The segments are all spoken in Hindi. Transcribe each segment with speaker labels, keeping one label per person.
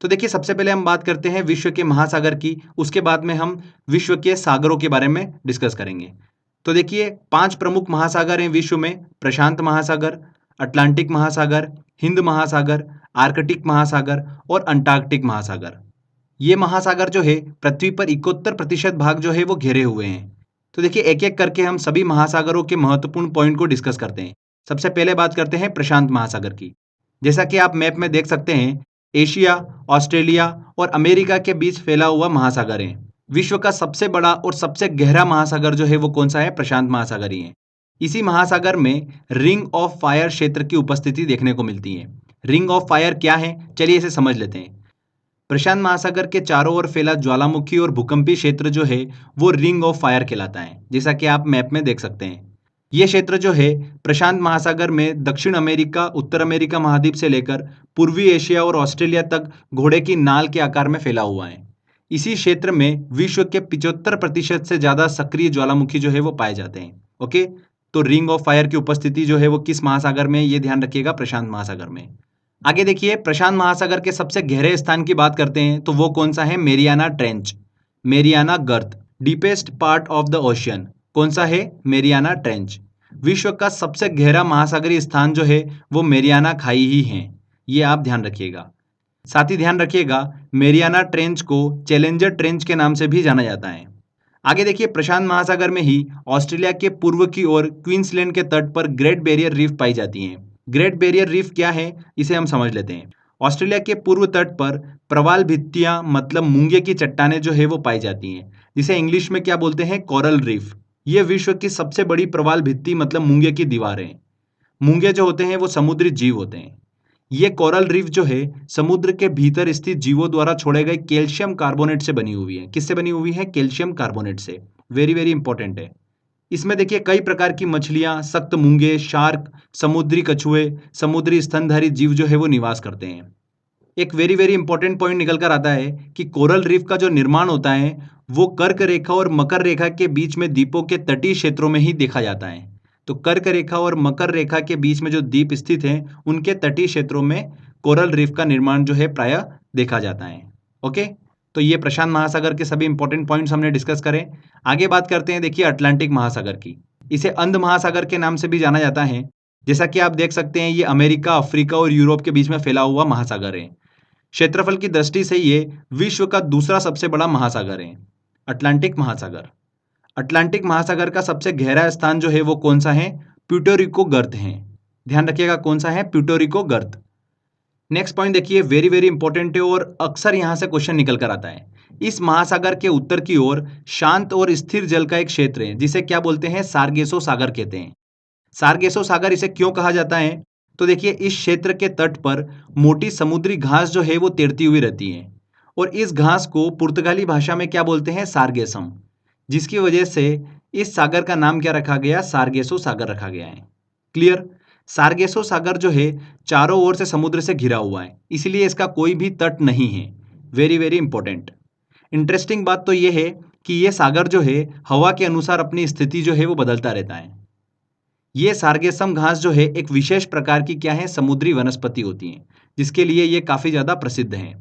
Speaker 1: तो देखिए सबसे पहले हम बात करते हैं विश्व के महासागर की, उसके बाद में हम विश्व के सागरों के बारे में डिस्कस करेंगे। तो देखिए 5 प्रमुख महासागर हैं विश्व में: प्रशांत महासागर, अटलांटिक महासागर, हिंद महासागर, आर्कटिक महासागर और अंटार्कटिक महासागर। ये महासागर जो है पृथ्वी पर 71% भाग जो है वो घेरे हुए हैं। तो देखिए एक एक करके हम सभी महासागरों के महत्वपूर्ण पॉइंट को डिस्कस करते हैं। सबसे पहले बात करते हैं प्रशांत महासागर की। जैसा कि आप मैप में देख सकते हैं, एशिया, ऑस्ट्रेलिया और अमेरिका के बीच फैला हुआ महासागर है। विश्व का सबसे बड़ा और सबसे गहरा महासागर जो है वो कौन सा है? प्रशांत महासागर ही है। इसी महासागर में रिंग ऑफ फायर क्षेत्र की उपस्थिति देखने को मिलती है। रिंग ऑफ फायर क्या है, चलिए इसे समझ लेते हैं। प्रशांत महासागर के चारों ओर फैला ज्वालामुखी और भूकंपीय क्षेत्र जो है वो रिंग ऑफ फायर कहलाता है, जैसा कि आप मैप में देख सकते हैं। ये क्षेत्र जो है प्रशांत महासागर में दक्षिण अमेरिका, उत्तर अमेरिका महाद्वीप से लेकर पूर्वी एशिया और ऑस्ट्रेलिया तक घोड़े की नाल के आकार में फैला हुआ है। इसी क्षेत्र में विश्व के 75% से ज्यादा सक्रिय ज्वालामुखी जो है वो पाए जाते हैं। ओके, तो रिंग ऑफ फायर की उपस्थिति जो है वो किस महासागर में है, ये ध्यान रखिएगा, प्रशांत महासागर में। आगे देखिए प्रशांत महासागर के सबसे गहरे स्थान की बात करते हैं तो वो कौन सा है? मेरियाना ट्रेंच, मेरियाना गर्त, deepest part of the ocean. कौन सा है? Mariana trench. विश्व का सबसे गहरा महासागरीय स्थान जो है वो मेरियाना खाई ही है, ये आप ध्यान रखिएगा। साथ ही ध्यान रखिएगा मेरियाना ट्रेंच को चैलेंजर ट्रेंच के नाम से भी जाना जाता है। आगे देखिए प्रशांत महासागर में ही ऑस्ट्रेलिया के पूर्व की ओर क्वींसलैंड के तट पर ग्रेट बैरियर रीफ पाई जाती हैं। ग्रेट बैरियर रीफ क्या है, इसे हम समझ लेते हैं। ऑस्ट्रेलिया के पूर्व तट पर प्रवाल भित्तियां मतलब मूंगे की चट्टानें जो है वो पाई जाती हैं, जिसे इंग्लिश में क्या बोलते हैं? Coral reef. ये विश्व की सबसे बड़ी प्रवाल भित्ति मतलब मूंगे की दीवार है। मूंगे जो होते हैं वो समुद्री जीव होते हैं। ये कोरल रीफ जो है समुद्र के भीतर स्थित जीवों द्वारा छोड़े गए कैल्शियम कार्बोनेट से बनी हुई है। किससे बनी हुई है? कैल्शियम कार्बोनेट से। वेरी वेरी इंपॉर्टेंट है। इसमें देखिए कई प्रकार की मछलियां, सख्त मूंगे, शार्क, समुद्री कछुए, समुद्री स्तनधारी जीव जो है वो निवास करते हैं। एक वेरी वेरी इंपॉर्टेंट पॉइंट निकल कर आता है कि कोरल रीफ का जो निर्माण होता है वो कर्क रेखा और मकर रेखा के बीच में द्वीपों के तटीय क्षेत्रों में ही देखा जाता है। तो कर्क रेखा और मकर रेखा के बीच में जो द्वीप स्थित हैं उनके तटीय क्षेत्रों में कोरल रीफ का निर्माण जो है प्रायः देखा जाता है। ओके, तो ये प्रशांत महासागर के सभी इंपॉर्टेंट पॉइंट्स हमने डिस्कस करें। आगे बात करते हैं देखिए अटलांटिक महासागर की। इसे अंध महासागर के नाम से भी जाना जाता है। जैसा कि आप देख सकते हैं ये अमेरिका, अफ्रीका और यूरोप के बीच में फैला हुआ महासागर है। क्षेत्रफल की दृष्टि से ये विश्व का दूसरा सबसे बड़ा महासागर है, अटलांटिक महासागर। अटलांटिक महासागर का सबसे गहरा स्थान जो है वो कौन सा है? प्यूर्टो रिको गर्त है। ध्यान रखिएगा कौन सा है? प्यूर्टो रिको गर्त। नेक्स्ट पॉइंट देखिए वेरी वेरी इंपॉर्टेंट है और अक्सर यहां से क्वेश्चन निकल कर आता है। इस महासागर के उत्तर की ओर शांत और स्थिर जल का एक क्षेत्र है जिसे क्या बोलते हैं? सारगेसो सागर कहते हैं। सारगेसो सागर इसे क्यों कहा जाता है? तो देखिए इस क्षेत्र के तट पर मोटी समुद्री घास जो है वो तैरती हुई रहती है और इस घास को पुर्तगाली भाषा में क्या बोलते हैं? सारगेसम, जिसकी वजह से इस सागर का नाम क्या रखा गया? सारगेसो सागर रखा गया है। क्लियर? सारगेसो सागर जो है चारों ओर से समुद्र से घिरा हुआ है, इसलिए इसका कोई भी तट नहीं है। Very very important. इंटरेस्टिंग बात तो यह है कि यह सागर जो है हवा के अनुसार अपनी स्थिति जो है वो बदलता रहता है। ये सारगेसम घास जो है एक विशेष प्रकार की क्या है? समुद्री वनस्पति होती है, जिसके लिए ये काफी ज्यादा प्रसिद्ध है।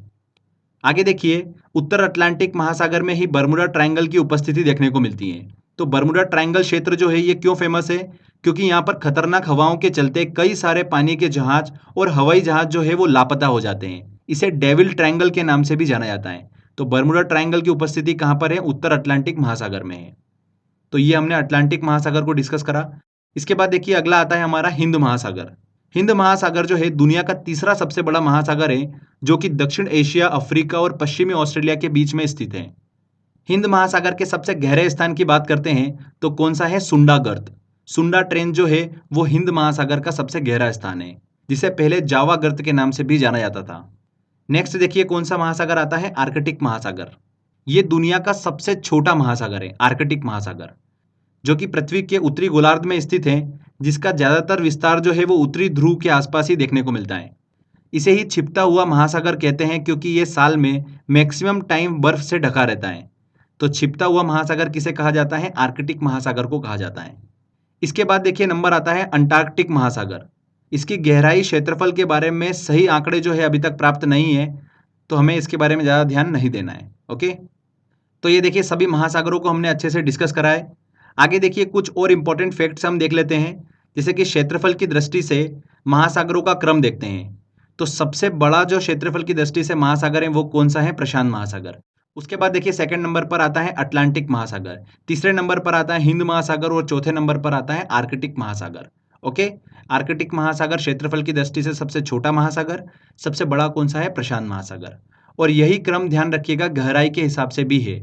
Speaker 1: आगे देखिए उत्तर अटलांटिक महासागर में ही बर्मुडा ट्रायंगल की उपस्थिति देखने को मिलती है। तो बर्मुडा ट्रायंगल क्षेत्र जो है ये क्यों फेमस है? क्योंकि यहाँ पर खतरनाक हवाओं के चलते कई सारे पानी के जहाज और हवाई जहाज जो है वो लापता हो जाते हैं। इसे डेविल ट्रायंगल के नाम से भी जाना जाता है। तो बर्मुडा ट्रायंगल की उपस्थिति कहाँ पर है? उत्तर अटलांटिक महासागर में है। तो ये हमने अटलांटिक महासागर को डिस्कस करा। इसके बाद देखिए अगला आता है हमारा हिंद महासागर। हिंद महासागर जो है दुनिया का तीसरा सबसे बड़ा महासागर है, जो कि दक्षिण एशिया, अफ्रीका और पश्चिमी ऑस्ट्रेलिया के बीच में स्थित है। हिंद महासागर के सबसे गहरे स्थान की बात करते हैं तो कौन सा है? सुंडा गर्त। सुंडा ट्रेंच जो है वो हिंद महासागर का सबसे गहरा स्थान है, जिसे पहले जावा गर्त के नाम से भी जाना जाता था। नेक्स्ट देखिए कौन सा महासागर आता है? आर्कटिक महासागर। ये दुनिया का सबसे छोटा महासागर है, आर्कटिक महासागर, जो कि पृथ्वी के उत्तरी गोलार्ध में स्थित है, जिसका ज्यादातर विस्तार जो है वो उत्तरी ध्रुव के आसपास ही देखने को मिलता है। इसे ही छिपता हुआ महासागर कहते हैं क्योंकि ये साल में मैक्सिमम टाइम बर्फ से ढका रहता है। तो छिपता हुआ महासागर किसे कहा जाता है? आर्कटिक महासागर को कहा जाता है। इसके बाद देखिए नंबर आता है अंटार्कटिक महासागर। इसकी गहराई, क्षेत्रफल के बारे में सही आंकड़े जो है अभी तक प्राप्त नहीं है, तो हमें इसके बारे में ज़्यादा ध्यान नहीं देना है। ओके, तो ये देखिए सभी महासागरों को हमने अच्छे से डिस्कस करा है। आगे देखिए कुछ और इंपॉर्टेंट फैक्ट्स हम देख लेते हैं, जैसे कि क्षेत्रफल की दृष्टि से महासागरों का क्रम देखते हैं। तो सबसे बड़ा जो क्षेत्रफल की दृष्टि से महासागर है वो कौन सा है? प्रशांत महासागर। उसके बाद देखिए सेकंड नंबर पर आता है अटलांटिक महासागर, तीसरे नंबर पर आता है हिंद महासागर और चौथे नंबर पर आता है आर्कटिक महासागर। ओके, आर्कटिक महासागर क्षेत्रफल की दृष्टि से सबसे छोटा महासागर, सबसे बड़ा कौन सा है? प्रशांत महासागर। और यही क्रम ध्यान रखिएगा गहराई के हिसाब से भी है।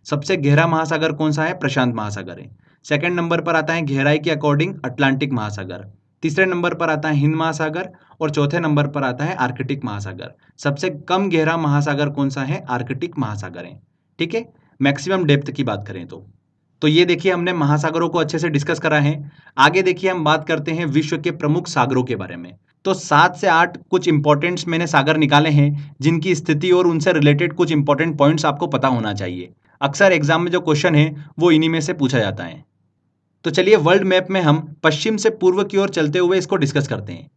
Speaker 1: सबसे गहरा महासागर कौन सा है? प्रशांत महासागर है। सेकंड नंबर पर आता है गहराई के अकॉर्डिंग अटलांटिक महासागर, तीसरे नंबर पर आता है हिंद महासागर और चौथे नंबर पर आता है आर्कटिक महासागर। सबसे कम गहरा महासागर कौन सा है? आर्कटिक महासागर है। ठीक है, मैक्सिमम डेप्थ की बात करें तो ये देखिए हमने महासागरों को अच्छे से डिस्कस करा है। आगे देखिए हम बात करते हैं विश्व के प्रमुख सागरों के बारे में। तो 7 से 8 कुछ इंपॉर्टेंट्स मैंने सागर निकाले हैं, जिनकी स्थिति और उनसे रिलेटेड कुछ इंपॉर्टेंट पॉइंट्स आपको पता होना चाहिए। अक्सर एग्जाम में जो क्वेश्चन है वो इन्हीं में से पूछा जाता है। तो चलिए वर्ल्ड मैप में हम पश्चिम से पूर्व की ओर चलते हुए इसको डिस्कस करते हैं।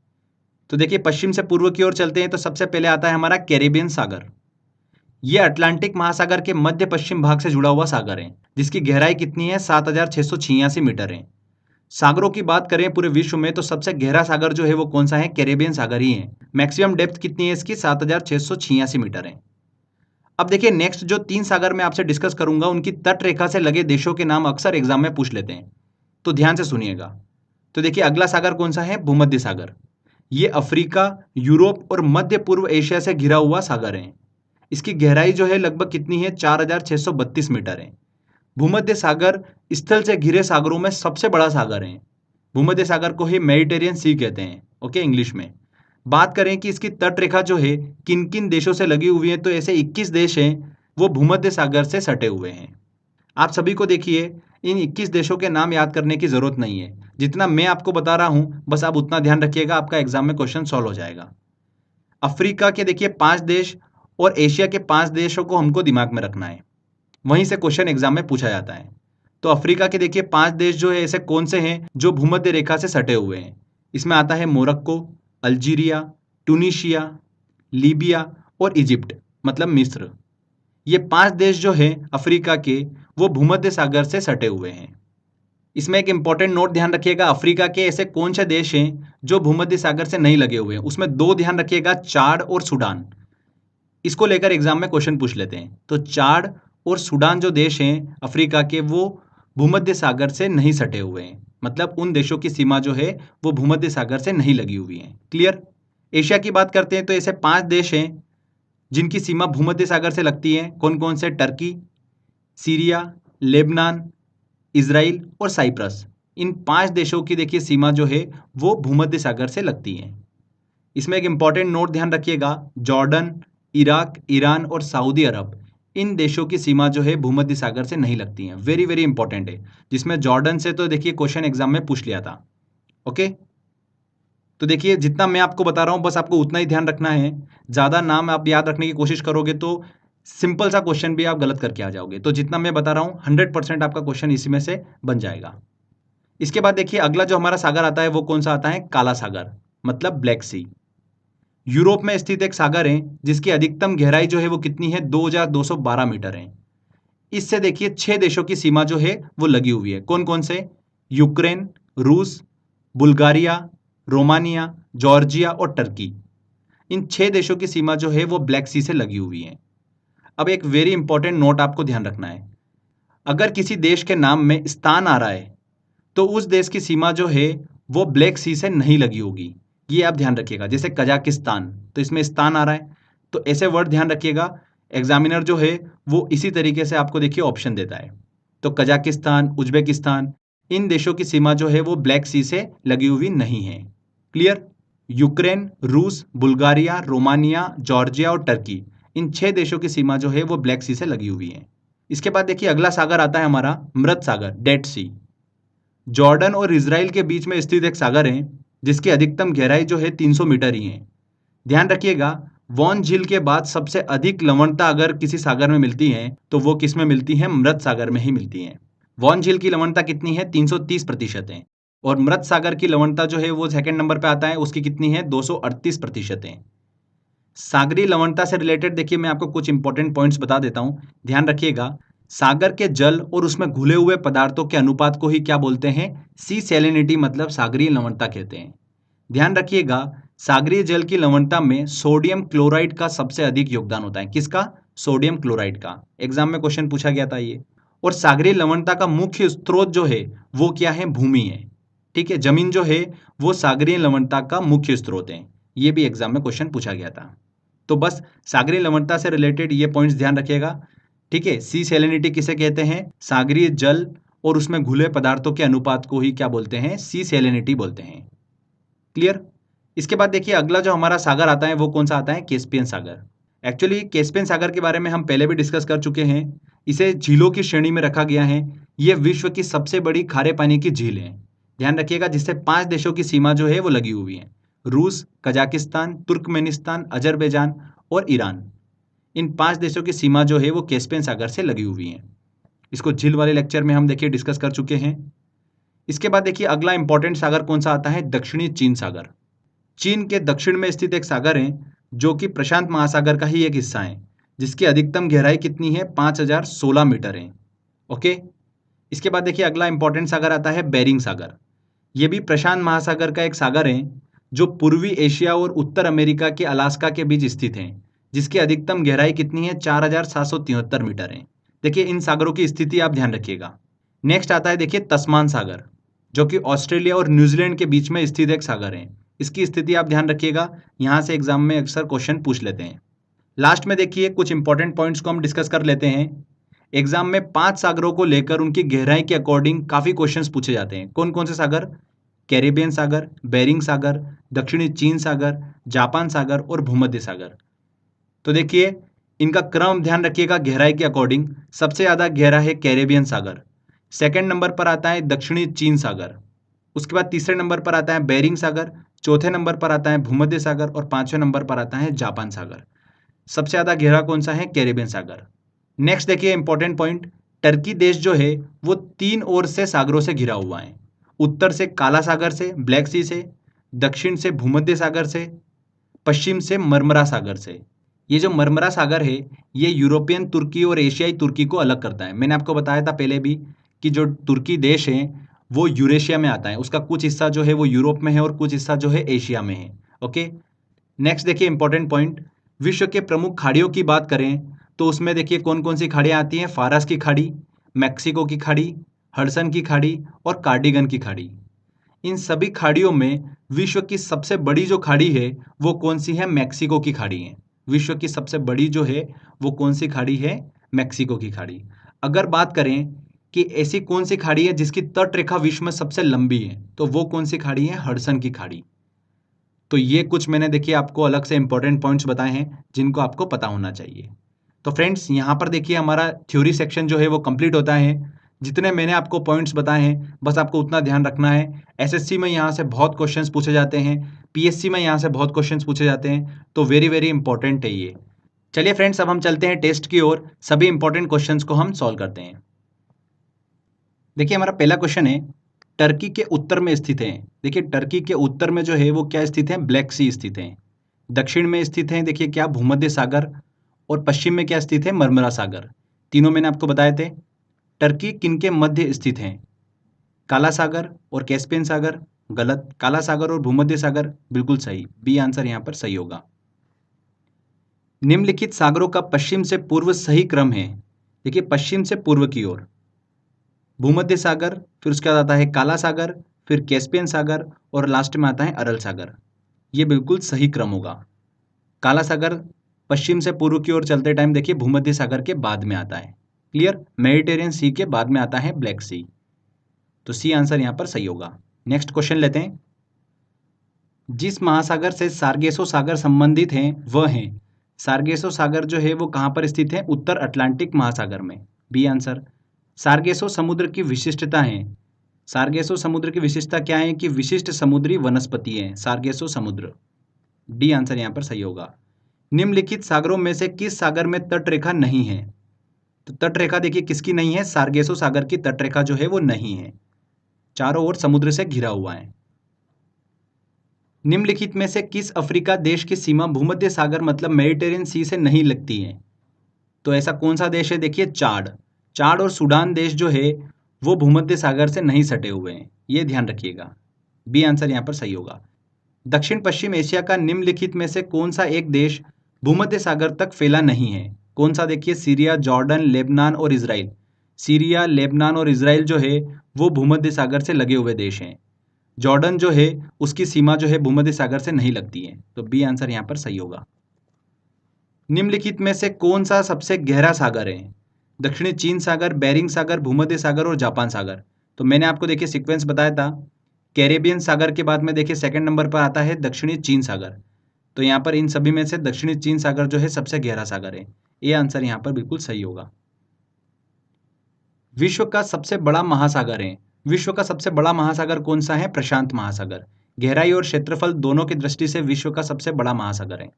Speaker 1: तो देखिए पश्चिम से पूर्व की ओर चलते हैं तो सबसे पहले आता है हमारा कैरेबियन सागर। ये अटलांटिक महासागर के मध्य पश्चिम भाग से जुड़ा हुआ सागर है, जिसकी गहराई कितनी है? 7,686 मीटर है। सागरों की बात करें पूरे विश्व में तो सबसे गहरा सागर जो है वो कौन सा है? कैरेबियन सागर ही है। मैक्सिमम डेप्थ कितनी है इसकी? 7,686 मीटर है। अब देखिए नेक्स्ट जो 3 सागर मैं आपसे डिस्कस करूंगा उनकी तट रेखा से लगे देशों के नाम अक्सर एग्जाम में पूछ लेते हैं, तो ध्यान से सुनिएगा। तो देखिए अगला सागर कौन सा है? भूमध्य सागर। ये अफ्रीका, यूरोप और मध्य पूर्व एशिया से घिरा हुआ सागर है। इसकी गहराई जो है लगभग कितनी है? 4,632 मीटर है। भूमध्य सागर स्थल से घिरे सागरों में सबसे बड़ा सागर है। भूमध्य सागर को ही मेडिटेरियन सी कहते हैं, ओके, इंग्लिश में। बात करें कि इसकी तट रेखा जो है किन किन देशों से लगी हुई है, तो ऐसे 21 देश हैं वो भूमध्य सागर से सटे हुए हैं। आप सभी को देखिए इन 21 देशों के नाम याद करने की जरूरत नहीं है, जितना मैं आपको बता रहा हूं बस आप उतना ध्यान रखिएगा, आपका एग्जाम में क्वेश्चन सॉल्व हो जाएगा। अफ्रीका के देखिए 5 देश और एशिया के 5 देशों को हमको दिमाग में रखना है, वहीं से क्वेश्चन एग्जाम में पूछा जाता है। तो अफ्रीका के देखिए 5 देश जो है ऐसे कौन से हैं जो भूमध्य रेखा से सटे हुए हैं? इसमें आता है मोरक्को, अल्जीरिया, टूनिशिया, लीबिया और इजिप्ट, मतलब मिस्र। ये 5 देश जो हैं अफ्रीका के वो भूमध्य सागर से सटे हुए हैं। इसमें एक इंपॉर्टेंट नोट ध्यान रखिएगा, अफ्रीका के ऐसे कौन से देश हैं जो भूमध्य सागर से नहीं लगे हुए हैं? उसमें 2 ध्यान रखिएगा, चाड और सूडान। इसको लेकर एग्जाम में क्वेश्चन पूछ लेते हैं। तो चाड और सूडान जो देश हैं अफ्रीका के वो भूमध्य सागर से नहीं सटे हुए हैं, मतलब उन देशों की सीमा जो है वो भूमध्य सागर से नहीं लगी हुई है। क्लियर? एशिया की बात करते हैं तो ऐसे 5 देश हैं जिनकी सीमा भूमध्य सागर से लगती है। कौन कौन से? टर्की, सीरिया, लेबनान, इजराइल और साइप्रस। इन 5 देशों की देखिए सीमा जो है वो भूमध्य सागर से लगती है। इसमें एक इंपॉर्टेंट नोट ध्यान रखिएगा, जॉर्डन, इराक, ईरान और सऊदी अरब, इन देशों की सीमा जो है भूमध्य सागर से नहीं लगती है। वेरी वेरी इंपॉर्टेंट है, जिसमें जॉर्डन से तो देखिए क्वेश्चन एग्जाम में पूछ लिया था। ओके, तो देखिए जितना मैं आपको बता रहा हूं बस आपको उतना ही ध्यान रखना है। ज़्यादा नाम आप याद रखने की कोशिश करोगे तो सिंपल सा क्वेश्चन भी आप गलत करके आ जाओगे। तो जितना मैं बता रहा हूं 100% आपका क्वेश्चन इसी में से बन जाएगा। इसके बाद देखिए अगला जो हमारा सागर आता है वो कौन सा आता है? काला सागर, मतलब ब्लैक सी। यूरोप में स्थित एक सागर है जिसकी अधिकतम गहराई जो है वो कितनी है? 2,212 मीटर है। इससे देखिए 6 देशों की सीमा जो है वो लगी हुई है। कौन कौन से? यूक्रेन, रूस, बुल्गारिया, रोमानिया, जॉर्जिया और टर्की। इन 6 देशों की सीमा जो है वो ब्लैक सी से लगी हुई है। अब एक वेरी इंपॉर्टेंट नोट आपको ध्यान रखना है, अगर किसी देश के नाम में स्थान आ रहा है तो उस देश की सीमा जो है वो ब्लैक सी से नहीं लगी होगी। ये आप ध्यान रखिएगा। जैसे कजाकिस्तान, तो इसमें स्थान आ रहा है, तो ऐसे वर्ड ध्यान रखिएगा। एग्जामिनर जो है वो इसी तरीके से आपको देखिए ऑप्शन देता है। तो कजाकिस्तान, उज्बेकिस्तान, इन देशों की सीमा जो है वो ब्लैक सी से लगी हुई नहीं है। क्लियर? यूक्रेन, रूस, बुल्गारिया, रोमानिया, जॉर्जिया और टर्की, इन 6 देशों की सीमा जो है वो ब्लैक सी से लगी हुई है। इसके बाद देखिए अगला सागर आता है हमारा मृत सागर, डेड सी। जॉर्डन और इजराइल के बीच में स्थित एक सागर है जिसकी अधिकतम गहराई जो है 300 मीटर ही है। ध्यान रखिएगा, वॉन झील के बाद सबसे अधिक लवणता अगर किसी सागर में मिलती है तो वो किस में मिलती है? मृत सागर में ही मिलती है। वॉन झील की लवणता कितनी है? 330% है। और मृत सागर की लवणता जो है वो सेकंड नंबर पे आता है, उसकी कितनी है? 238% है। सागरीय लवणता से रिलेटेड देखिए मैं आपको कुछ इंपॉर्टेंट पॉइंट्स बता देता हूं, ध्यान रखिएगा। सागर के जल और उसमें घुले हुए पदार्थों के अनुपात को ही क्या बोलते हैं? सी सैलिनिटी, मतलब सागरीय लवणता कहते हैं। ध्यान रखिएगा, सागरीय जल की लवणता में सोडियम क्लोराइड का सबसे अधिक योगदान होता है। किसका? सोडियम क्लोराइड का। एग्जाम में क्वेश्चन पूछा गया था ये। और सागरीय लवणता का मुख्य स्रोत जो है वो क्या है? भूमि है। ठीक है, जमीन जो है वो सागरीय लवणता का मुख्य स्रोत है। ये भी एग्जाम में क्वेश्चन पूछा गया था। तो बस सागरीय लवणता से रिलेटेड ये पॉइंट्स ध्यान रखिएगा। ठीक है, सी सैलिनिटी किसे कहते हैं? सागरीय जल और उसमें घुले पदार्थों के अनुपात को ही क्या बोलते हैं? सी सैलिनिटी बोलते हैं। क्लियर? इसके बाद देखिए अगला जो हमारा सागर आता है वो कौन सा आता है? कैस्पियन सागर। एक्चुअली कैस्पियन सागर के बारे में हम पहले भी डिस्कस कर चुके हैं। इसे झीलों की श्रेणी में रखा गया है। यह विश्व की सबसे बड़ी खारे पानी की झील है। ध्यान रखिएगा, जिससे 5 देशों की सीमा जो है वो लगी हुई है। रूस, कजाकिस्तान, तुर्कमेनिस्तान, अजरबैजान और ईरान। इन 5 देशों की सीमा जो है वो कैस्पियन सागर से लगी हुई है। इसको झील वाले लेक्चर में हम देखिए डिस्कस कर चुके हैं। इसके बाद देखिए अगला इंपॉर्टेंट सागर कौन सा आता है? दक्षिणी चीन सागर। चीन के दक्षिण में स्थित एक सागर है जो कि प्रशांत महासागर का ही एक हिस्सा है, जिसकी अधिकतम गहराई कितनी है? 5016 मीटर है। ओके। इसके बाद देखिए अगला इंपॉर्टेंट सागर आता है बेरिंग सागर। यह भी प्रशांत महासागर का एक सागर है जो पूर्वी एशिया और उत्तर अमेरिका के अलास्का के बीच स्थित है, जिसकी अधिकतम गहराई कितनी है? 4773 मीटर है। देखिए इन सागरों की स्थिति आप ध्यान रखिएगा। नेक्स्ट आता है देखिए तस्मान सागर, जो कि ऑस्ट्रेलिया और न्यूजीलैंड के बीच में स्थित एक सागर है। इसकी स्थिति आप ध्यान रखिएगा, यहां से एग्जाम में अक्सर क्वेश्चन पूछ लेते हैं। लास्ट में देखिए कुछ इंपॉर्टेंट पॉइंट्स को हम डिस्कस कर लेते हैं। एग्जाम में 5 सागरों को लेकर उनकी गहराई के अकॉर्डिंग काफी क्वेश्चंस पूछे जाते हैं। कौन कौन से सागर? कैरेबियन सागर, बेरिंग सागर, दक्षिणी चीन सागर, जापान सागर और भूमध्य सागर। तो देखिए इनका क्रम ध्यान रखिएगा गहराई के अकॉर्डिंग। सबसे ज्यादा गहरा है कैरेबियन सागर, सेकंड नंबर पर आता है दक्षिणी चीन सागर, उसके बाद तीसरे नंबर पर आता है बेरिंग सागर, चौथे नंबर पर आता है भूमध्य सागर और पांचवें नंबर पर आता है जापान सागर। सबसे ज्यादा गहरा कौन सा है? कैरेबियन सागर। नेक्स्ट देखिए इंपॉर्टेंट पॉइंट, टर्की देश जो है वो 3 ओर से सागरों से घिरा हुआ है। उत्तर से काला सागर से, ब्लैक सी से, दक्षिण से भूमध्य सागर से, पश्चिम से मरमरा सागर से। ये जो मरमरा सागर है ये यूरोपियन तुर्की और एशियाई तुर्की को अलग करता है। मैंने आपको बताया था पहले भी कि जो तुर्की देश है वो यूरेशिया में आता है, उसका कुछ हिस्सा जो है वो यूरोप में है और कुछ हिस्सा जो है एशिया में है। ओके। नेक्स्ट देखिए इंपॉर्टेंट पॉइंट, विश्व के प्रमुख खाड़ियों की बात करें तो उसमें देखिए कौन कौन सी खाड़ियाँ आती हैं? फारस की खाड़ी, मैक्सिको की खाड़ी, हडसन की खाड़ी और कार्डिगन की खाड़ी। इन सभी खाड़ियों में विश्व की सबसे बड़ी जो खाड़ी है वो कौन सी है? मैक्सिको की खाड़ी है। विश्व की सबसे बड़ी जो है वो कौन सी खाड़ी है? मैक्सिको की खाड़ी। अगर बात करें कि ऐसी कौन सी खाड़ी है जिसकी तट रेखा विश्व में सबसे लंबी है, तो वो कौन सी खाड़ी है? हडसन की खाड़ी। तो ये कुछ मैंने देखिए आपको अलग से इंपॉर्टेंट पॉइंट्स बताए हैं जिनको आपको पता होना चाहिए। तो फ्रेंड्स यहाँ पर देखिए हमारा थ्योरी सेक्शन जो है वो कंप्लीट होता है। जितने मैंने आपको पॉइंट्स बताए हैं बस आपको उतना ध्यान रखना है। एसएससी में यहाँ से बहुत क्वेश्चंस पूछे जाते हैं, पीएससी में यहाँ से बहुत क्वेश्चंस पूछे जाते हैं, तो वेरी वेरी इंपॉर्टेंट है ये। चलिए फ्रेंड्स अब हम चलते हैं टेस्ट की ओर, सभी इंपॉर्टेंट क्वेश्चंस को हम सॉल्व करते हैं। देखिए हमारा पहला क्वेश्चन है, टर्की के उत्तर में स्थित है। देखिए टर्की के उत्तर में जो है वो क्या स्थित है? ब्लैक सी स्थित है। दक्षिण में स्थित है देखिए क्या? भूमध्य सागर। और पश्चिम में क्या स्थित है? मरमरा सागर। तीनों मैंने आपको बताए थे। टर्की किनके मध्य स्थित है? काला सागर और कैस्पियन सागर। गलत। काला सागर और भूमध्य सागर बिल्कुल सही। बी आंसर यहाँ पर सही होगा। निम्नलिखित सागरों का पश्चिम से पूर्व सही क्रम है। देखिए पश्चिम से पूर्व की ओर भूमध्य सागर, फिर उसके बाद आता है काला सागर, फिर कैस्पियन सागर और लास्ट में आता है अरल सागर। ये बिल्कुल सही क्रम होगा। काला सागर पश्चिम से पूर्व की ओर चलते टाइम देखिए भूमध्य सागर के बाद में आता है। क्लियर? मेडिटेरियन सी के बाद में आता है ब्लैक सी। तो सी आंसर यहां पर सही होगा। नेक्स्ट क्वेश्चन लेते हैं। जिस महासागर से सार्गेसो सागर संबंधित हैं वह है। सार्गेसो सागर जो है वो कहां पर स्थित है? उत्तर अटलांटिक महासागर में। B answer. सार्गेसो समुद्र की विशिष्टता है। सार्गेसो समुद्र की विशिष्टता क्या है? कि विशिष्ट समुद्री वनस्पति है सार्गेसो समुद्र। डी आंसर यहां पर सही होगा। निम्नलिखित सागरों में से किस सागर में तट रेखा नहीं है? तो तट रेखा देखिए किसकी नहीं है? सार्गेसो सागर की तट रेखा जो है वो नहीं है, चारों ओर समुद्र से घिरा हुआ है। निम्नलिखित में से किस अफ्रीका देश की सीमा भूमध्य सागर मतलब मेडिटेरियन सी से नहीं लगती है? तो ऐसा कौन सा देश है? देखिए चाड और सूडान देश जो है वो भूमध्य सागर से नहीं सटे हुए हैं, ये ध्यान रखिएगा। बी आंसर यहाँ पर सही होगा। दक्षिण पश्चिम एशिया का निम्नलिखित में से कौन सा एक देश भूमध्य सागर तक फैला नहीं है? कौन सा? देखिए सीरिया, जॉर्डन, लेबनान और इजराइल। सीरिया, लेबनान और इजराइल जो है वो भूमध्य सागर से लगे हुए देश हैं। जॉर्डन जो है उसकी सीमा जो है भूमध्य सागर से नहीं लगती है, तो बी आंसर यहाँ पर सही होगा। निम्नलिखित में से कौन सा सबसे गहरा सागर है? दक्षिणी चीन सागर, बेरिंग सागर, भूमध्य सागर और जापान सागर। तो मैंने आपको देखिए सीक्वेंस बताया था, कैरेबियन सागर के बाद में देखिए सेकंड नंबर पर आता है दक्षिणी चीन सागर। तो यहाँ पर इन सभी में से दक्षिणी चीन सागर जो है सबसे गहरा सागर है, ये आंसर यहाँ पर बिल्कुल सही होगा। विश्व का सबसे बड़ा महासागर है, विश्व का सबसे बड़ा महासागर कौन सा है? प्रशांत महासागर। गहराई और क्षेत्रफल दोनों की दृष्टि से विश्व का सबसे बड़ा महासागर है।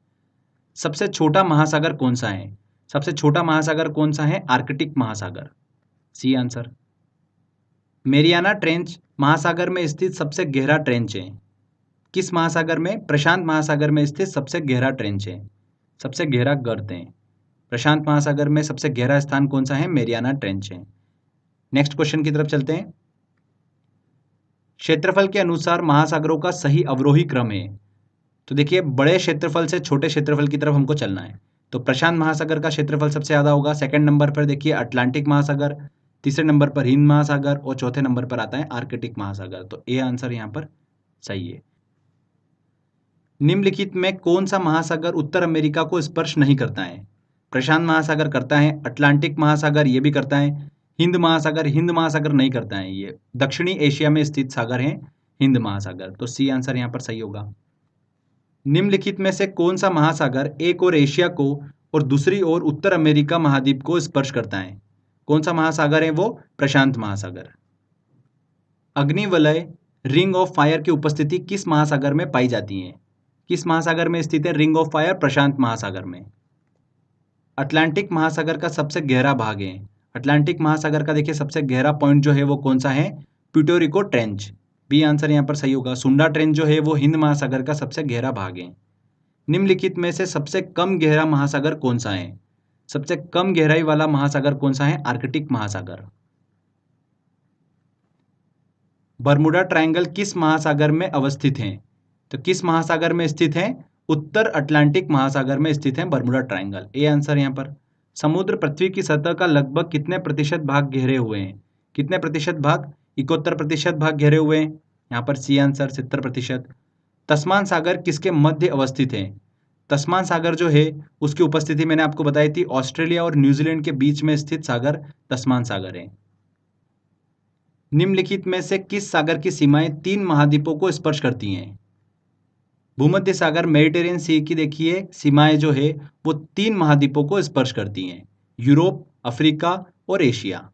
Speaker 1: सबसे छोटा महासागर कौन सा है? सबसे छोटा महासागर कौन सा है? आर्कटिक महासागर, सी आंसर। मेरियाना ट्रेंच महासागर में स्थित सबसे गहरा ट्रेंच है। किस महासागर में? प्रशांत महासागर में स्थित सबसे गहरा ट्रेंच है, सबसे गहरा गर्त है। प्रशांत महासागर में सबसे गहरा स्थान कौन सा है? मेरियाना ट्रेंच है। नेक्स्ट क्वेश्चन की तरफ चलते हैं। क्षेत्रफल के अनुसार महासागरों का सही अवरोही क्रम है। तो देखिए बड़े क्षेत्रफल से छोटे क्षेत्रफल की तरफ हमको चलना है। तो प्रशांत महासागर का क्षेत्रफल सबसे ज़्यादा होगा। सेकंड नंबर पर देखिए अटलांटिक महासागर, तीसरे नंबर पर हिंद महासागर और चौथे नंबर पर आता है आर्कटिक महासागर। तो ए आंसर यहाँ पर सही है। निम्नलिखित में कौन सा महासागर उत्तर अमेरिका को स्पर्श नहीं करता है? प्रशांत महासागर करता है, अटलांटिक महासागर ये भी करता है, हिंद महासागर नहीं करता है। ये दक्षिणी एशिया में स्थित सागर है हिंद महासागर, तो सी आंसर यहाँ पर सही होगा। निम्नलिखित में से कौन सा महासागर एक ओर एशिया को और दूसरी ओर उत्तर अमेरिका महाद्वीप को स्पर्श करता है? कौन सा महासागर है वो? प्रशांत महासागर। अग्निवलय रिंग ऑफ फायर की उपस्थिति किस महासागर में पाई जाती है? किस महासागर में स्थित है रिंग ऑफ फायर? प्रशांत महासागर में। अटलांटिक महासागर का सबसे गहरा भाग है, अटलांटिक महासागर का देखिए सबसे गहरा पॉइंट जो है वो कौन सा है? Puerto Rico Trench, B answer यहाँ पर सही होगा। सुंडा ट्रेंच जो है वो हिंद महासागर का सबसे गहरा भाग है। निम्नलिखित में से सबसे कम गहरा महासागर कौन सा है? सबसे कम गहराई वाला महासागर कौन सा है? आर्कटिक महासागर। बरमुडा ट्रायंगल किस महासागर में अवस्थित है? तो किस महासागर में स्थित है? उत्तर अटलांटिक महासागर में स्थित है बरमुडा ट्रायंगल, ए आंसर यहाँ पर। समुद्र पृथ्वी की सतह का लगभग कितने प्रतिशत भाग घेरे हुए हैं? कितने प्रतिशत भाग? 71% भाग घेरे हुए हैं, यहाँ पर सी आंसर 70%। तस्मान सागर किसके मध्य अवस्थित है? तस्मान सागर जो है उसकी उपस्थिति मैंने आपको बताई थी, ऑस्ट्रेलिया और न्यूजीलैंड के बीच में स्थित सागर तस्मान सागर है। निम्नलिखित में से किस सागर की सीमाएं 3 महाद्वीपों को स्पर्श करती हैं? भूमध्य सागर, मेडिटेरियन सी की देखिए सीमाएं जो है वो 3 महाद्वीपों को स्पर्श करती हैं, यूरोप, अफ्रीका और एशिया।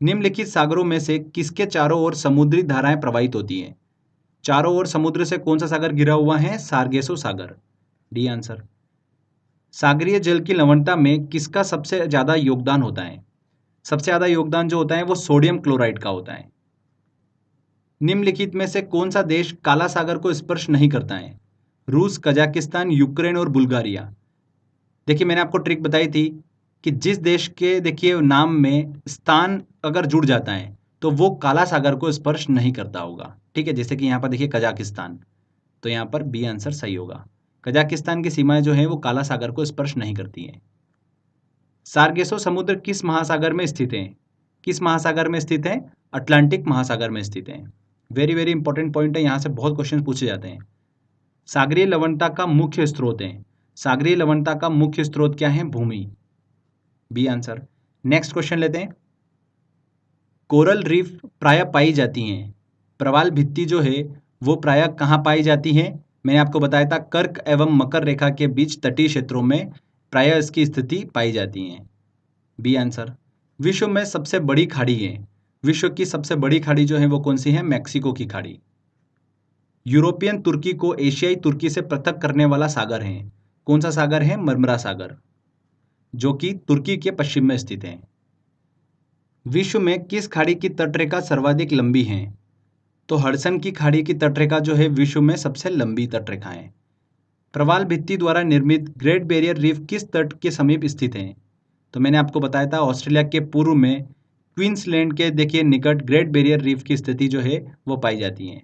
Speaker 1: निम्नलिखित सागरों में से किसके चारों ओर समुद्री धाराएं प्रवाहित होती हैं? चारों ओर समुद्र से कौन सा सागर घिरा हुआ है? सार्गेसो सागर, डी आंसर। सागरीय जल की लवणता में किसका सबसे ज्यादा योगदान होता है? सबसे ज्यादा योगदान जो होता है वो सोडियम क्लोराइड का होता है। निम्नलिखित में से कौन सा देश काला सागर को स्पर्श नहीं करता है? रूस, कजाकिस्तान, यूक्रेन और बुल्गारिया। देखिए मैंने आपको ट्रिक बताई थी कि जिस देश के देखिए नाम में स्थान अगर जुड़ जाता है तो वो काला सागर को स्पर्श नहीं करता होगा, ठीक है। जैसे कि यहाँ पर देखिए कजाकिस्तान, तो यहाँ पर बी आंसर सही होगा। कजाकिस्तान की सीमाएं जो है वो काला सागर को स्पर्श नहीं करती हैं। सार्गेसो समुद्र किस महासागर में स्थित है? किस महासागर में स्थित है? अटलांटिक महासागर में स्थित है। वेरी वेरी इंपॉर्टेंट पॉइंट है, यहाँ से बहुत क्वेश्चन पूछे जाते हैं। सागरीय लवणता का मुख्य स्रोत है, सागरीय लवणता का मुख्य स्रोत क्या है? भूमि, बी आंसर। नेक्स्ट क्वेश्चन लेते हैं। कोरल रीफ प्रायः पाई जाती हैं, प्रवाल भित्ति जो है वो प्रायः कहाँ पाई जाती है? मैंने आपको बताया था कर्क एवं मकर रेखा के बीच तटीय क्षेत्रों में प्रायः इसकी स्थिति पाई जाती है, बी आंसर। विश्व में सबसे बड़ी खाड़ी है, विश्व की सबसे बड़ी खाड़ी जो है वो कौन सी है? मैक्सिको की खाड़ी। यूरोपियन तुर्की को एशियाई तुर्की से पृथक करने वाला सागर है, कौन सा सागर है? मरमरा सागर, जो कि तुर्की के पश्चिम में स्थित है। विश्व में किस खाड़ी की तटरेखा सर्वाधिक लंबी है? तो हडसन की खाड़ी की तटरेखा जो है विश्व में सबसे लंबी तटरेखा है। प्रवाल भित्ति द्वारा निर्मित ग्रेट बैरियर रीफ किस तट के समीप स्थित है? तो मैंने आपको बताया था ऑस्ट्रेलिया के पूर्व में क्वींसलैंड के देखिए निकट ग्रेट बैरियर रीफ की स्थिति जो है वो पाई जाती है।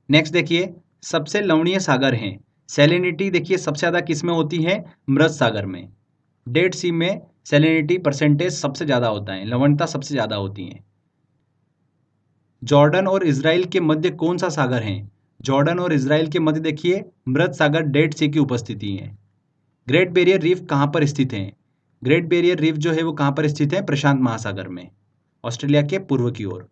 Speaker 1: नेक्स्ट देखिए सबसे लवणीय सागर हैं। सैलिनिटी देखिए सबसे ज़्यादा किस में होती है? मृत सागर में। डेड सी में सैलिनिटी परसेंटेज सबसे ज़्यादा होता है, लवणता सबसे ज़्यादा होती है। जॉर्डन और इजराइल के मध्य कौन सा सागर है? जॉर्डन और इजराइल के मध्य देखिए मृत सागर डेड सी की उपस्थिति है। ग्रेट बैरियर रीफ कहाँ पर स्थित है? ग्रेट बैरियर रीफ जो है वो कहाँ पर स्थित है? प्रशांत महासागर में, ऑस्ट्रेलिया के पूर्व की ओर।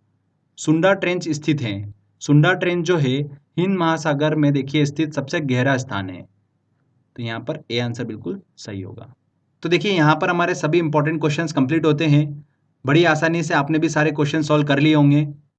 Speaker 1: सुंडा ट्रेंच स्थित है। सुंडा ट्रेंच जो है हिंद महासागर में देखिए स्थित सबसे गहरा स्थान है। तो यहाँ पर ए आंसर बिल्कुल सही होगा। तो देखिए यहाँ पर हमारे सभी इंपॉर्टेंट क्वेश्चंस कंप्लीट होते हैं। बड़ी आसानी से आपने भी सारे क्वेश्चन सॉल्व कर लिए होंगे।